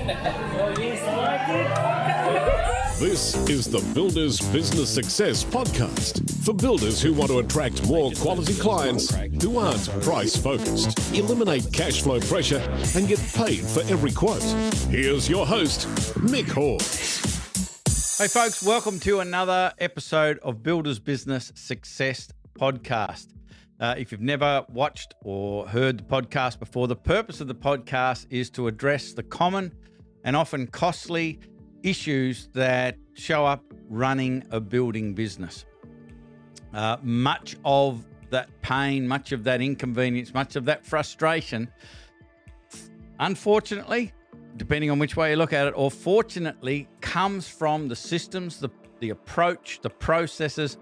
This is the Builders Business Success Podcast for builders who want to attract more quality clients who aren't price-focused, eliminate cash flow pressure, and get paid for every quote. Here's your host, Mick Hawes. Hey folks, welcome to another episode of Builders Business Success Podcast. If you've never watched or heard the podcast before, the purpose of the podcast is to address the common and often costly issues that show up running a building business. Much of that pain, much of that inconvenience, much of that frustration, unfortunately, depending on which way you look at it, or fortunately, comes from the systems, the approach, the processes,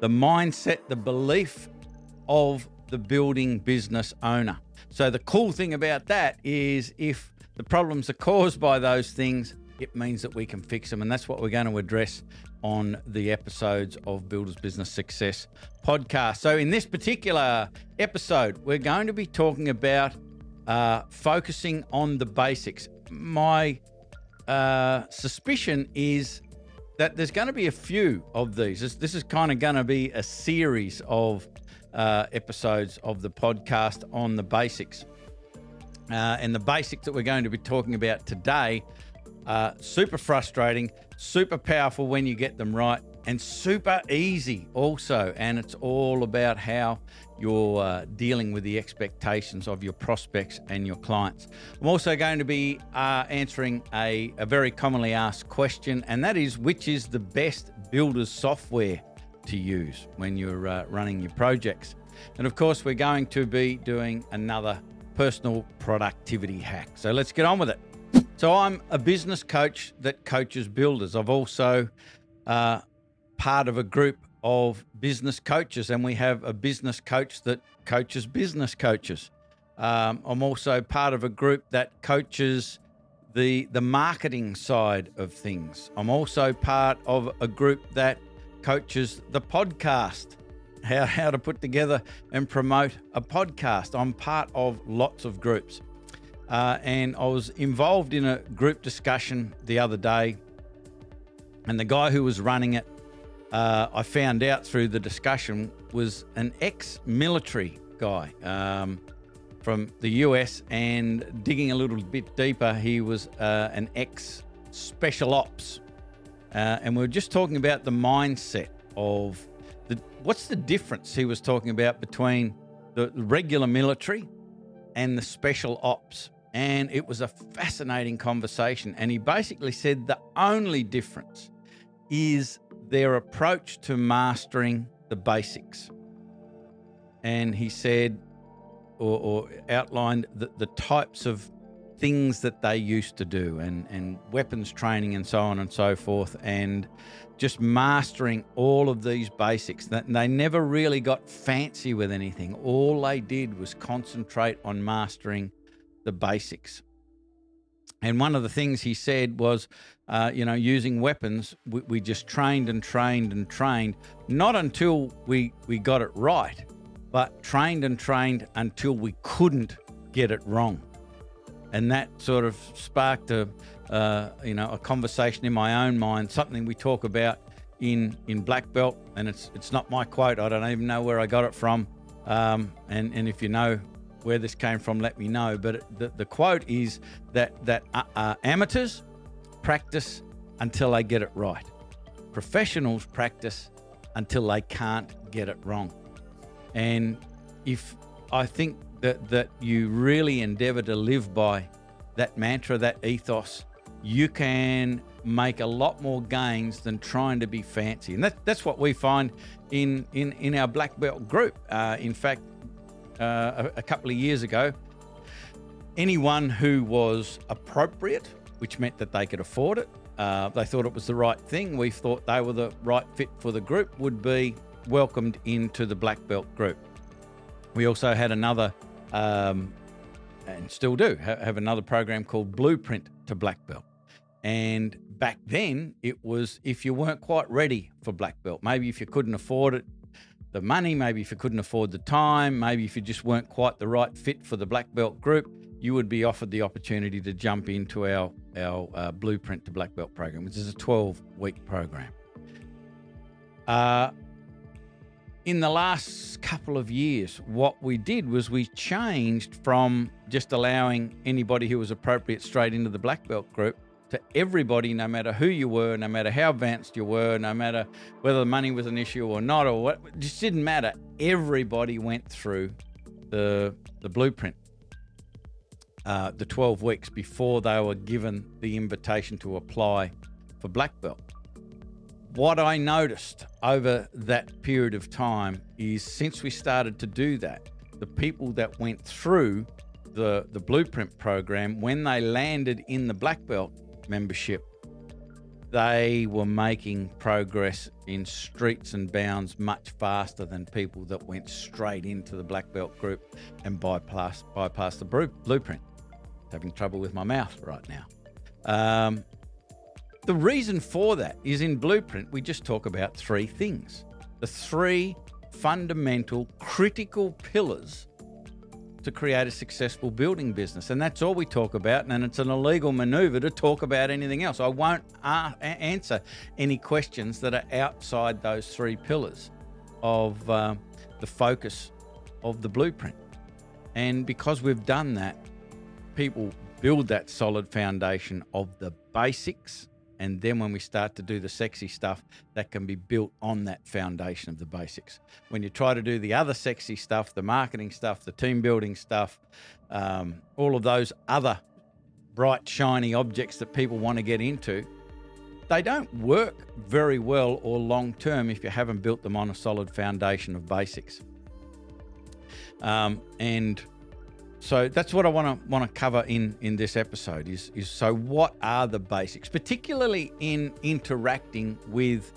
the mindset, the belief of the building business owner. So the cool thing about that is if the problems are caused by those things, it means that we can fix them. And that's what we're going to address on the episodes of Builders Business Success Podcast. So in this particular episode, we're going to be talking about focusing on the basics. My suspicion is that there's going to be a few of these. This is kind of going to be a series of episodes of the podcast on the basics. And the basics that we're going to be talking about today are super frustrating, super powerful when you get them right, and super easy also. And it's all about how you're dealing with the expectations of your prospects and your clients. I'm also going to be answering a very commonly asked question, and that is, which is the best builders software to use when you're running your projects? And of course, we're going to be doing another personal productivity hack. So let's get on with it. So I'm a business coach that coaches builders. I've also part of a group of business coaches, and we have a business coach that coaches business coaches. I'm also part of a group that coaches the marketing side of things. I'm also part of a group that coaches the podcast, how to put together and promote a podcast. I'm part of lots of groups. And I was involved in a group discussion the other day, and the guy who was running it, I found out through the discussion, was an ex-military guy from the US, and digging a little bit deeper, he was an ex-special ops. And we were just talking about the mindset of what's the difference he was talking about between the regular military and the special ops. And it was a fascinating conversation. And he basically said the only difference is their approach to mastering the basics. And he said, or outlined the types of things that they used to do, and weapons training and so on and so forth, and just mastering all of these basics. They never really got fancy with anything. All they did was concentrate on mastering the basics. And one of the things he said was, using weapons, we just trained and trained and trained, not until we got it right, but trained and trained until we couldn't get it wrong. And that sort of sparked a conversation in my own mind, something we talk about in Black Belt, and it's not my quote. I don't even know where I got it from. And if you know where this came from, let me know. But the quote is that amateurs practice until they get it right. Professionals practice until they can't get it wrong. And if I think that you really endeavor to live by that mantra, that ethos, you can make a lot more gains than trying to be fancy. And that's what we find in our Black Belt group. In fact, a couple of years ago, anyone who was appropriate, which meant that they could afford it, they thought it was the right thing, we thought they were the right fit for the group, would be welcomed into the Black Belt group. We also had another, and still do, have another program called Blueprint to Black Belt. And back then, it was if you weren't quite ready for Black Belt, maybe if you couldn't afford it, the money, maybe if you couldn't afford the time, maybe if you just weren't quite the right fit for the Black Belt group, you would be offered the opportunity to jump into our Blueprint to Black Belt program, which is a 12-week program. In the last couple of years, what we did was we changed from just allowing anybody who was appropriate straight into the Black Belt group to everybody, no matter who you were, no matter how advanced you were, no matter whether the money was an issue or not, or what, it just didn't matter. Everybody went through the Blueprint, the 12 weeks before they were given the invitation to apply for Black Belt. What I noticed over that period of time is since we started to do that, the people that went through the Blueprint program, when they landed in the Black Belt membership, they were making progress in streets and bounds much faster than people that went straight into the Black Belt group and bypassed the Blueprint. Having trouble with my mouth right now. The reason for that is in Blueprint, we just talk about three things. The three fundamental, critical pillars to create a successful building business. And that's all we talk about. And it's an illegal maneuver to talk about anything else. I won't answer any questions that are outside those three pillars of the focus of the Blueprint. And because we've done that, people build that solid foundation of the basics. And then when we start to do the sexy stuff, that can be built on that foundation of the basics. When you try to do the other sexy stuff, the marketing stuff, the team building stuff, all of those other bright, shiny objects that people want to get into, they don't work very well or long term if you haven't built them on a solid foundation of basics. And so that's what I want to cover in this episode is so what are the basics, particularly in interacting with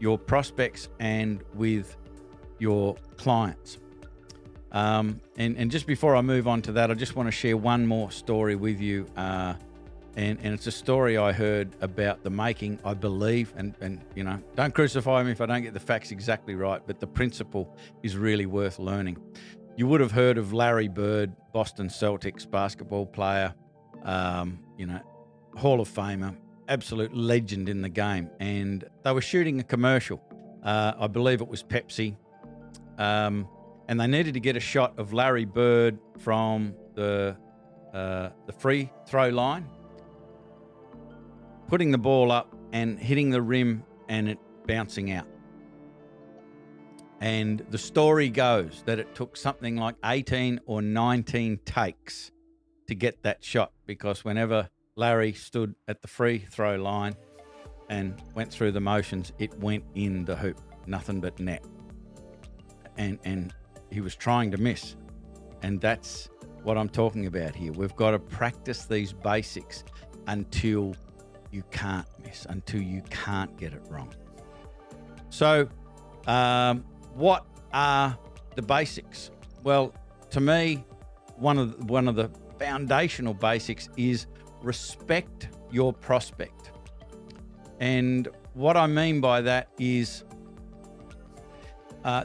your prospects and with your clients. And just before I move on to that, I just want to share one more story with you. And it's a story I heard about the making, I believe, and you know, don't crucify me if I don't get the facts exactly right, but the principle is really worth learning. You would have heard of Larry Bird, Boston Celtics basketball player, Hall of Famer, absolute legend in the game. And they were shooting a commercial. I believe it was Pepsi. And they needed to get a shot of Larry Bird from the free throw line, putting the ball up and hitting the rim and it bouncing out. And the story goes that it took something like 18 or 19 takes to get that shot, because whenever Larry stood at the free throw line and went through the motions, it went in the hoop, nothing but net. And he was trying to miss. And that's what I'm talking about here. We've got to practice these basics until you can't miss, until you can't get it wrong. So, what are the basics? Well, to me, one of the foundational basics is respect your prospect. And what I mean by that is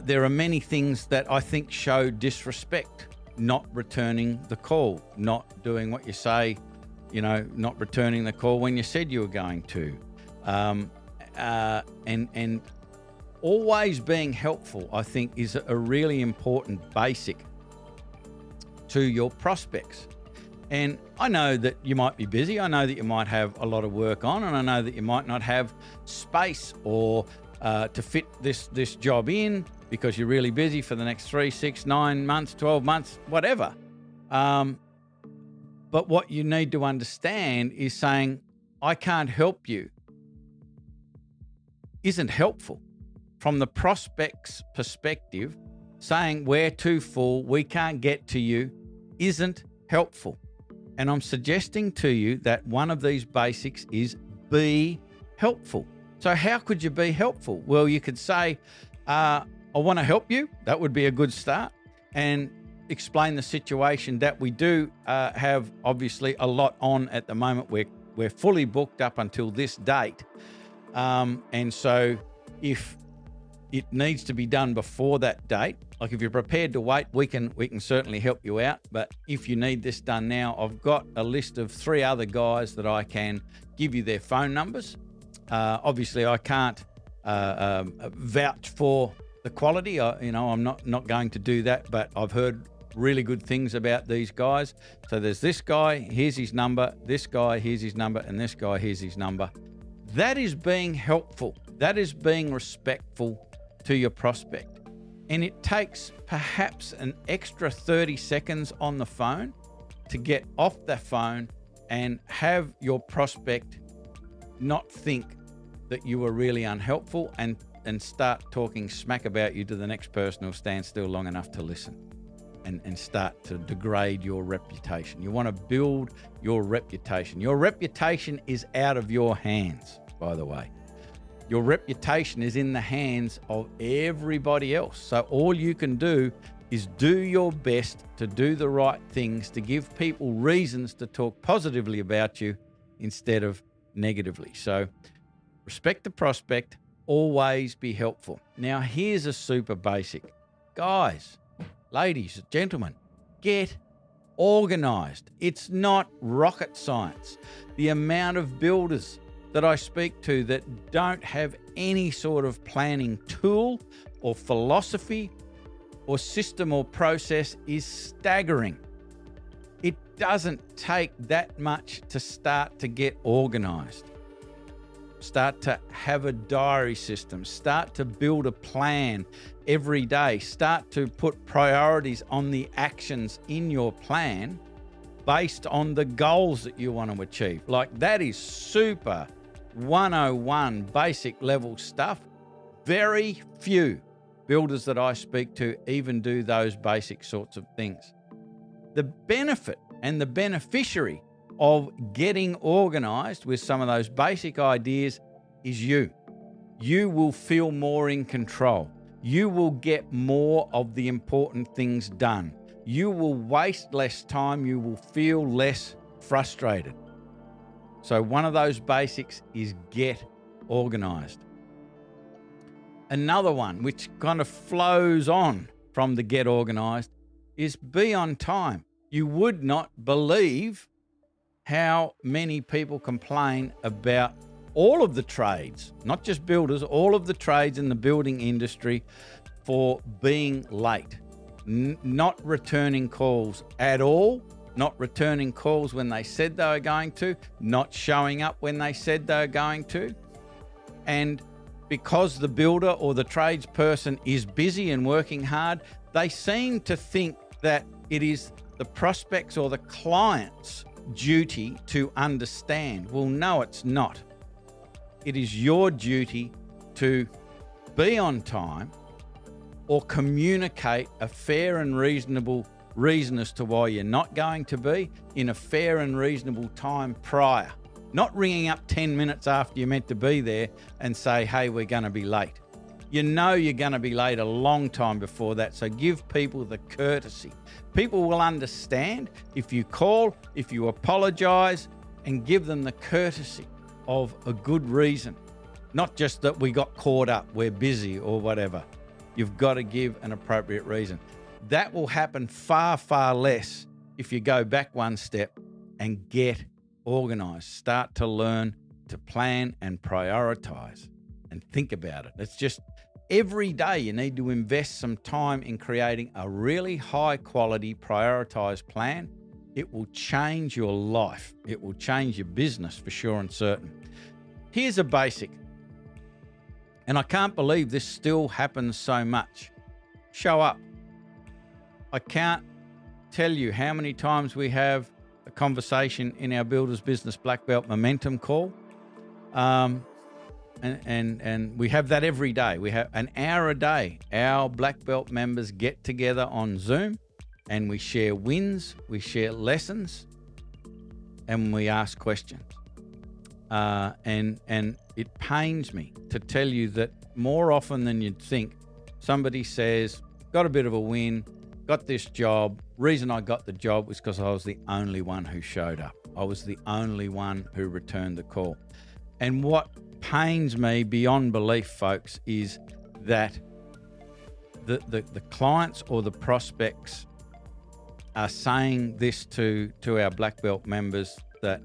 there are many things that I think show disrespect. Not returning the call, not doing what you say, not returning the call when you said you were going to. And always being helpful, I think, is a really important basic to your prospects. And I know that you might be busy. I know that you might have a lot of work on, and I know that you might not have space or to fit this job in because you're really busy for the next 3, 6, 9 months, 12 months, whatever. But what you need to understand is saying, I can't help you, isn't helpful. From the prospect's perspective, saying we're too full, we can't get to you, isn't helpful. And I'm suggesting to you that one of these basics is be helpful. So how could you be helpful? Well, you could say, I want to help you. That would be a good start. And explain the situation that we do have obviously a lot on at the moment. We're fully booked up until this date. And so if it needs to be done before that date. Like if you're prepared to wait, we can certainly help you out. But if you need this done now, I've got a list of 3 other guys that I can give you their phone numbers. Obviously, I can't vouch for the quality. I'm not going to do that, but I've heard really good things about these guys. So there's this guy, here's his number, this guy, here's his number, and this guy, here's his number. That is being helpful. That is being respectful to your prospect. And it takes perhaps an extra 30 seconds on the phone to get off the phone and have your prospect not think that you were really unhelpful and start talking smack about you to the next person who'll stand still long enough to listen. And start to degrade your reputation. You want to build your reputation. Your reputation is out of your hands, by the way. Your reputation is in the hands of everybody else. So all you can do is do your best to do the right things, to give people reasons to talk positively about you instead of negatively. So respect the prospect, always be helpful. Now, here's a super basic. Guys, ladies, gentlemen, get organized. It's not rocket science. The amount of builders that I speak to that don't have any sort of planning tool or philosophy or system or process is staggering. It doesn't take that much to start to get organized. Start to have a diary system. Start to build a plan every day. Start to put priorities on the actions in your plan based on the goals that you want to achieve. Like, that is super 101 basic level stuff. Very few builders that I speak to even do those basic sorts of things. The benefit and the beneficiary of getting organized with some of those basic ideas is you. You will feel more in control. You will get more of the important things done. You will waste less time. You will feel less frustrated. So one of those basics is get organized. Another one, which kind of flows on from the get organized, is be on time. You would not believe how many people complain about all of the trades, not just builders, all of the trades in the building industry for being late, not returning calls at all, not returning calls when they said they were going to, not showing up when they said they were going to. And because the builder or the tradesperson is busy and working hard, they seem to think that it is the prospects or the client's duty to understand. Well, no, it's not. It is your duty to be on time or communicate a fair and reasonable reason as to why you're not going to be in a fair and reasonable time prior. Not ringing up 10 minutes after you're meant to be there and say, hey, we're going to be late. You know you're going to be late a long time before that, so give people the courtesy. People will understand if you call, if you apologize, and give them the courtesy of a good reason. Not just that we got caught up, we're busy or whatever. You've got to give an appropriate reason. That will happen far, far less if you go back one step and get organized. Start to learn to plan and prioritize and think about it. It's just every day you need to invest some time in creating a really high quality prioritized plan. It will change your life. It will change your business for sure and certain. Here's a basic, and I can't believe this still happens so much. Show up. I can't tell you how many times we have a conversation in our Builders Business Black Belt Momentum call. And we have that every day. We have an hour a day. Our Black Belt members get together on Zoom and we share wins, we share lessons, and we ask questions. And it pains me to tell you that more often than you'd think, somebody says, got a bit of a win, got this job. Reason I got the job was because I was the only one who showed up. I was the only one who returned the call. And what pains me beyond belief, folks, is that the clients or the prospects are saying this to our black belt members, that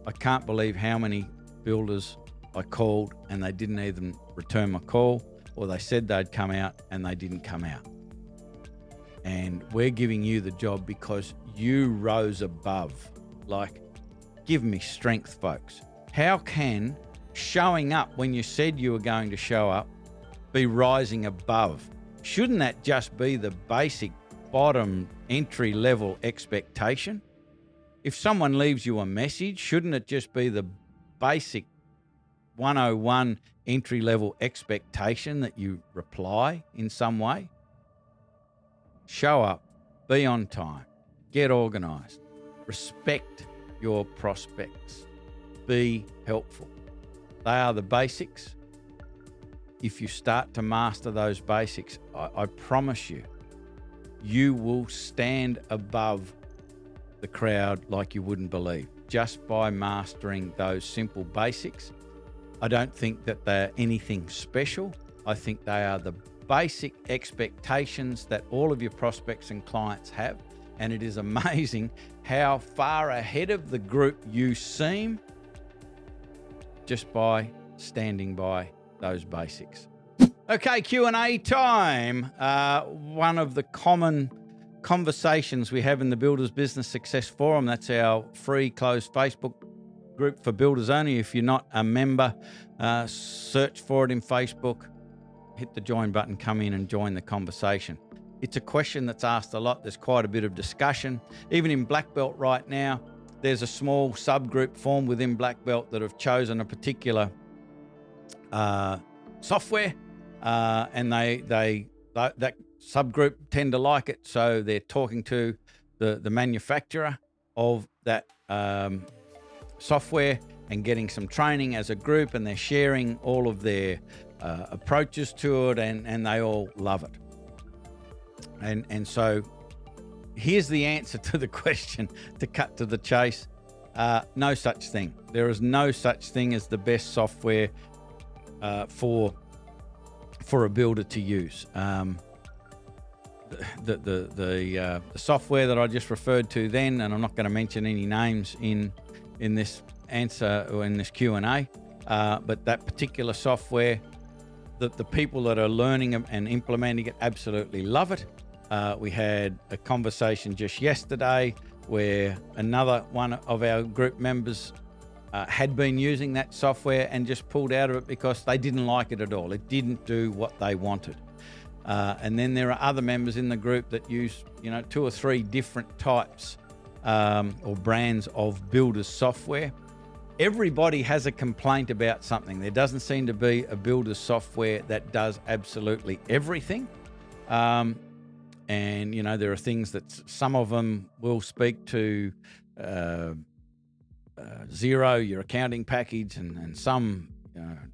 I can't believe how many builders I called and they didn't even return my call, or they said they'd come out and they didn't come out. And we're giving you the job because you rose above. Like, give me strength, folks. How can showing up when you said you were going to show up be rising above? Shouldn't that just be the basic bottom entry level expectation? If someone leaves you a message, shouldn't it just be the basic 101 entry level expectation that you reply in some way? Show up, be on time, get organised, respect your prospects, be helpful. They are the basics. If you start to master those basics, I promise you, you will stand above the crowd like you wouldn't believe, just by mastering those simple basics. I don't think that they're anything special. I think they are the basic expectations that all of your prospects and clients have. And it is amazing how far ahead of the group you seem just by standing by those basics. Okay, Q&A time. One of the common conversations we have in the Builders Business Success Forum, that's our free closed Facebook group for builders only. If you're not a member, search for it in Facebook, hit the join button, come in and join the conversation. It's a question that's asked a lot. There's quite a bit of discussion. Even in Black Belt right now, there's a small subgroup formed within Black Belt that have chosen a particular software, and that subgroup tend to like it, so they're talking to the manufacturer of that software and getting some training as a group, and they're sharing all of their approaches to it, and they all love it. And so here's the answer to the question, to cut to the chase. No such thing. There is no such thing as the best software for a builder to use. The software that I just referred to then, and I'm not going to mention any names in this answer or in this Q&A, but that particular software, the people that are learning and implementing it absolutely love it. We had a conversation just yesterday where another one of our group members had been using that software and just pulled out of it because they didn't like it at all. It didn't do what they wanted. And then there are other members in the group that use, 2 or 3 different types or brands of builders software. Everybody has a complaint about something. There doesn't seem to be a builder's software that does absolutely everything. And, there are things that some of them will speak to Xero, your accounting package, and some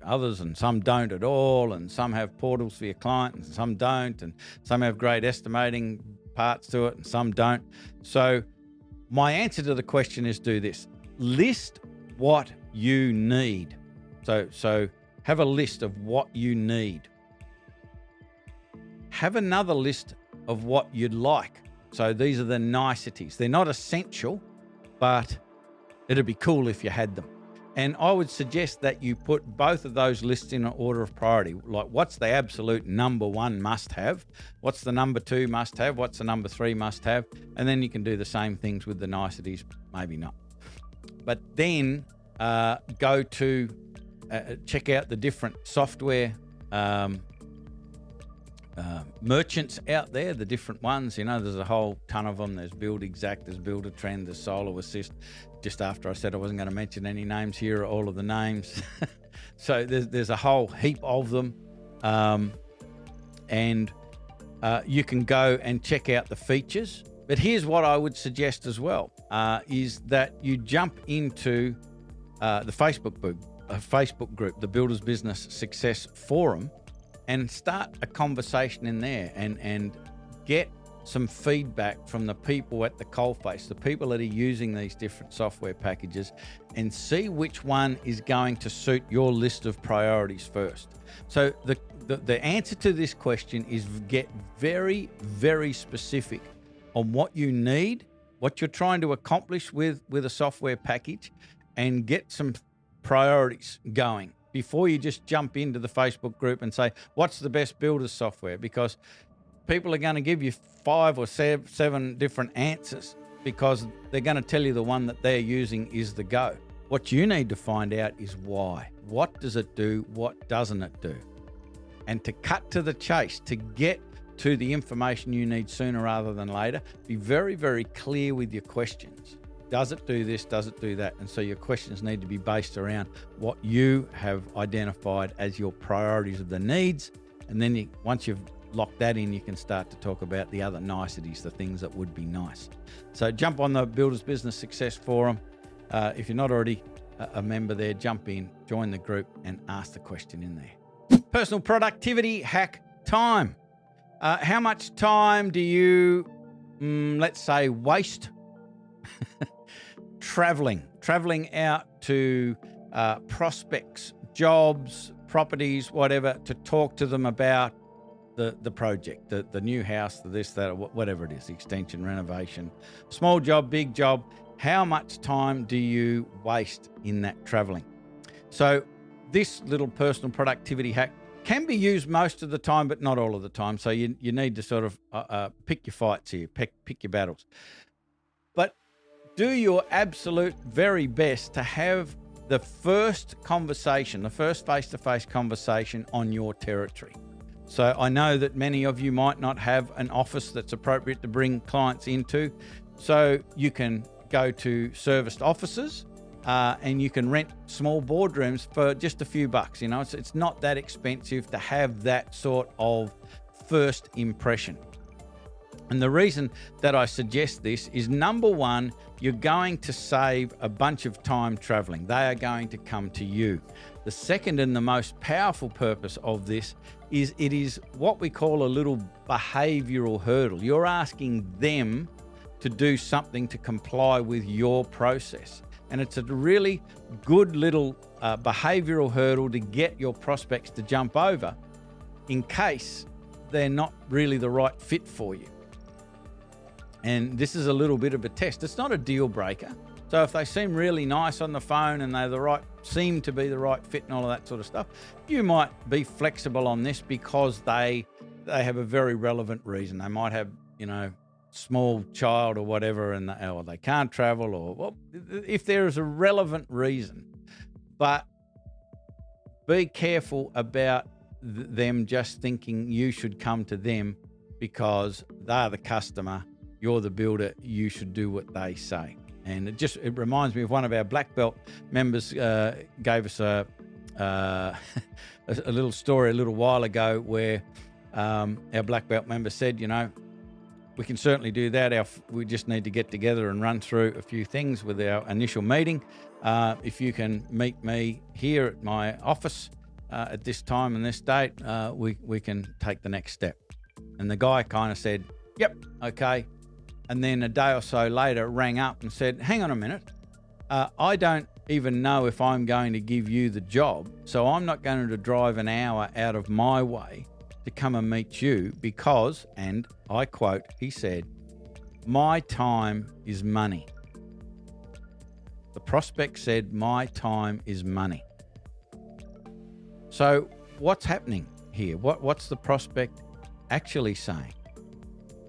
others, and some don't at all, and some have portals for your client and some don't, and some have great estimating parts to it and some don't. So my answer to the question is do this. List what you need. So have a list of what you need. Have another list of what you'd like. So these are the niceties. They're not essential, but it'd be cool if you had them. And I would suggest that you put both of those lists in an order of priority. Like, what's the absolute number 1 must have? What's the number 2 must have? What's the number 3 must have? And then you can do the same things with the niceties, maybe not. But then go to check out the different software merchants out there, the different ones. There's a whole ton of them. There's Build Exact, there's Builder Trend, there's Solo Assist. Just after I said I wasn't going to mention any names, here are all of the names. So there's a whole heap of them. And you can go and check out the features. But here's what I would suggest as well, is that you jump into the Facebook group, the Builders Business Success Forum, and start a conversation in there and get some feedback from the people at the coalface, the people that are using these different software packages, and see which one is going to suit your list of priorities first. So the answer to this question is get very, very specific on what you need, what you're trying to accomplish with a software package, and get some priorities going before you just jump into the Facebook group and say, what's the best builder's software? Because people are going to give you 5 or 7 different answers because they're going to tell you the one that they're using is the go. What you need to find out is why. What does it do? What doesn't it do? And to cut to the chase, to get to the information you need sooner rather than later, be very, very clear with your questions. Does it do this? Does it do that? And so your questions need to be based around what you have identified as your priorities of the needs. And then once you've locked that in, you can start to talk about the other niceties, the things that would be nice. So jump on the Builders Business Success Forum. If you're not already a member there, jump in, join the group, and ask the question in there. Personal productivity hack time. How much time do you, let's say, waste traveling out to prospects, jobs, properties, whatever, to talk to them about the project, the new house, the this, that, whatever it is, the extension, renovation, small job, big job. How much time do you waste in that traveling? So this little personal productivity hack can be used most of the time, but not all of the time. So you need to sort of pick your fights here, pick your battles. But do your absolute very best to have the first conversation, the first face-to-face conversation on your territory. So I know that many of you might not have an office that's appropriate to bring clients into. So you can go to serviced offices and you can rent small boardrooms for just a few bucks. You know, it's not that expensive to have that sort of first impression. And the reason that I suggest this is, number one, you're going to save a bunch of time traveling. They are going to come to you. The second and the most powerful purpose of this is it is what we call a little behavioral hurdle. You're asking them to do something to comply with your process. And it's a really good little behavioral hurdle to get your prospects to jump over in case they're not really the right fit for you. And this is a little bit of a test. It's not a deal breaker. So if they seem really nice on the phone and they're seem to be the right fit and all of that sort of stuff, you might be flexible on this because they have a very relevant reason. They might have, small child or whatever, or they can't travel, or if there is a relevant reason. But be careful about them just thinking you should come to them because they're the customer, you're the builder, you should do what they say. And it reminds me of one of our black belt members gave us a little story a little while ago where our black belt member said, we can certainly do that. We just need to get together and run through a few things with our initial meeting. If you can meet me here at my office at this time and this date, we can take the next step. And the guy kind of said, yep, okay. And then a day or so later rang up and said, hang on a minute. I don't even know if I'm going to give you the job, so I'm not going to drive an hour out of my way to come and meet you because, and I quote, he said, my time is money. The prospect said, my time is money. So what's happening here? What's the prospect actually saying?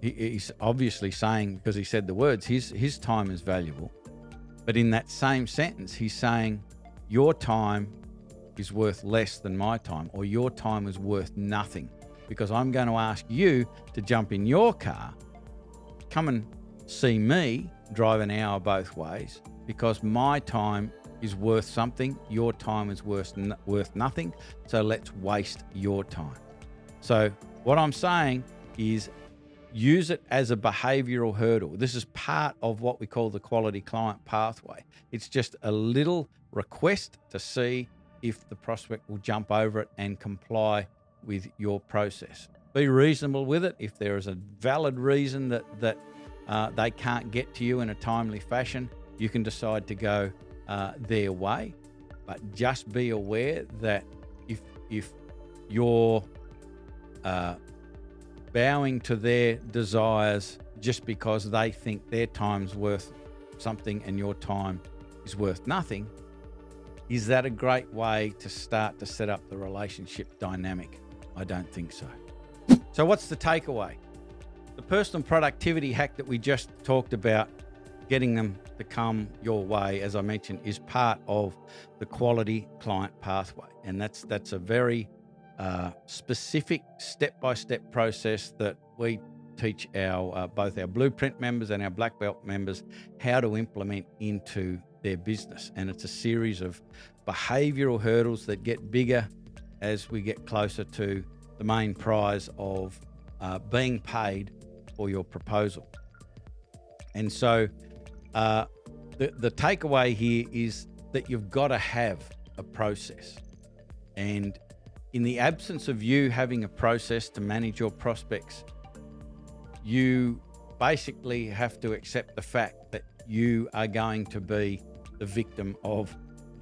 He's obviously saying, because he said the words, his time is valuable. But in that same sentence, he's saying, your time is worth less than my time, or your time is worth nothing, because I'm going to ask you to jump in your car, come and see me drive an hour both ways, because my time is worth something, your time is worth nothing, so let's waste your time. So what I'm saying is use it as a behavioral hurdle. This is part of what we call the quality client pathway. It's just a little request to see if the prospect will jump over it and comply with your process. be reasonable with it. If there is a valid reason that they can't get to you in a timely fashion, you can decide to go their way. But just be aware that if you're bowing to their desires just because they think their time's worth something and your time is worth nothing, is that a great way to start to set up the relationship dynamic? I don't think so. So what's the takeaway? The personal productivity hack that we just talked about, getting them to come your way, as I mentioned, is part of the quality client pathway. And that's a very specific step-by-step process that we teach our both our Blueprint members and our Black Belt members how to implement into their business. And it's a series of behavioral hurdles that get bigger as we get closer to the main prize of being paid for your proposal. And so the takeaway here is that you've got to have a process. And in the absence of you having a process to manage your prospects, you basically have to accept the fact that you are going to be the victim of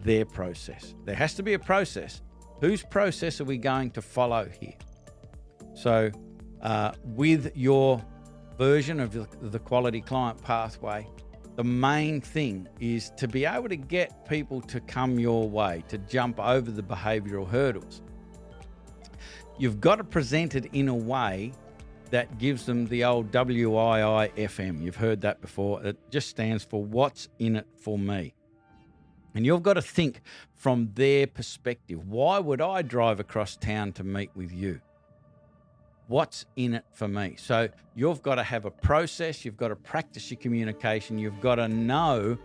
their process. There has to be a process. Whose process are we going to follow here? So with your version of the quality client pathway, the main thing is to be able to get people to come your way, to jump over the behavioral hurdles. You've got to present it in a way that gives them the old WIIFM. You've heard that before. It just stands for what's in it for me. And you've got to think from their perspective. Why would I drive across town to meet with you? What's in it for me? So you've got to have a process. You've got to practice your communication. You've got to know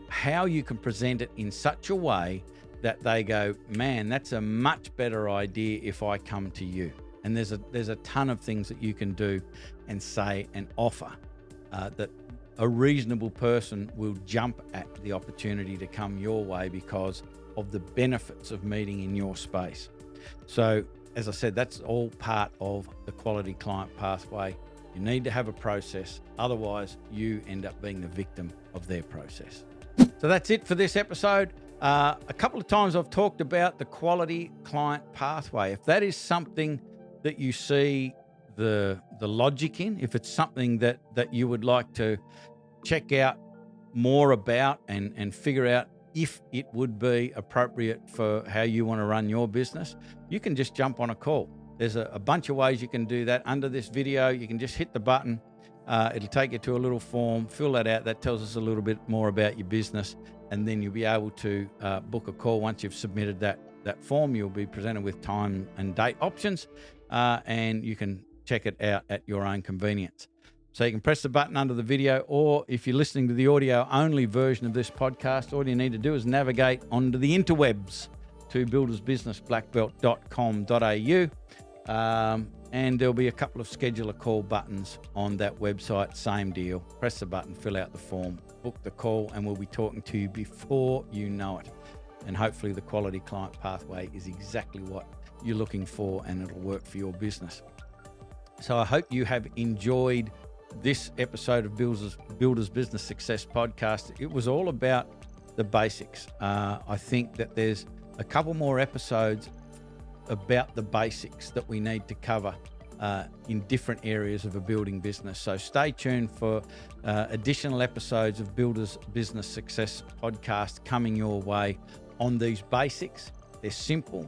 how you can present it in such a way that they go, man, that's a much better idea if I come to you. And there's a ton of things that you can do and say and offer that a reasonable person will jump at the opportunity to come your way because of the benefits of meeting in your space. So, as I said, that's all part of the quality client pathway. You need to have a process. Otherwise, you end up being the victim of their process. So that's it for this episode. A couple of times I've talked about the quality client pathway. If that is something that you see the logic in, if it's something that you would like to check out more about and figure out if it would be appropriate for how you want to run your business, you can just jump on a call. There's a bunch of ways you can do that. Under this video, you can just hit the button. It'll take you to a little form, fill that out. That tells us a little bit more about your business. And then you'll be able to book a call. Once you've submitted that form, you'll be presented with time and date options, and you can check it out at your own convenience. So you can press the button under the video, or if you're listening to the audio-only version of this podcast, all you need to do is navigate onto the interwebs to buildersbusinessblackbelt.com.au, and there'll be a couple of schedule a call buttons on that website. Same deal. Press the button, fill out the form, book the call, and we'll be talking to you before you know it. And hopefully the quality client pathway is exactly what you're looking for, and it'll work for your business. So I hope you have enjoyed this episode of Builders Business Success Podcast. It was all about the basics. I think that there's a couple more episodes about the basics that we need to cover in different areas of a building business. So stay tuned for additional episodes of Builders Business Success Podcast coming your way on these basics. They're simple,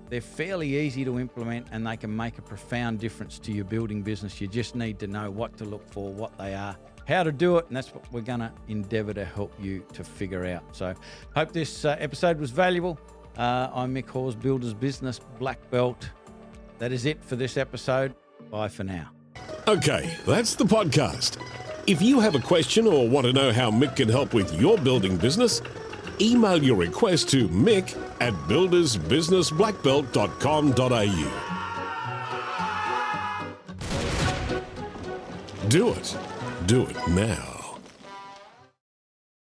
they're fairly easy to implement, and they can make a profound difference to your building business. You just need to know what to look for, what they are, how to do it, and that's what we're going to endeavor to help you to figure out. So hope this episode was valuable. I'm Mick Hawes, Builders Business Black Belt. That is it for this episode. Bye for now. Okay, that's the podcast. If you have a question or want to know how Mick can help with your building business, email your request to mick@buildersbusinessblackbelt.com.au. Do it now.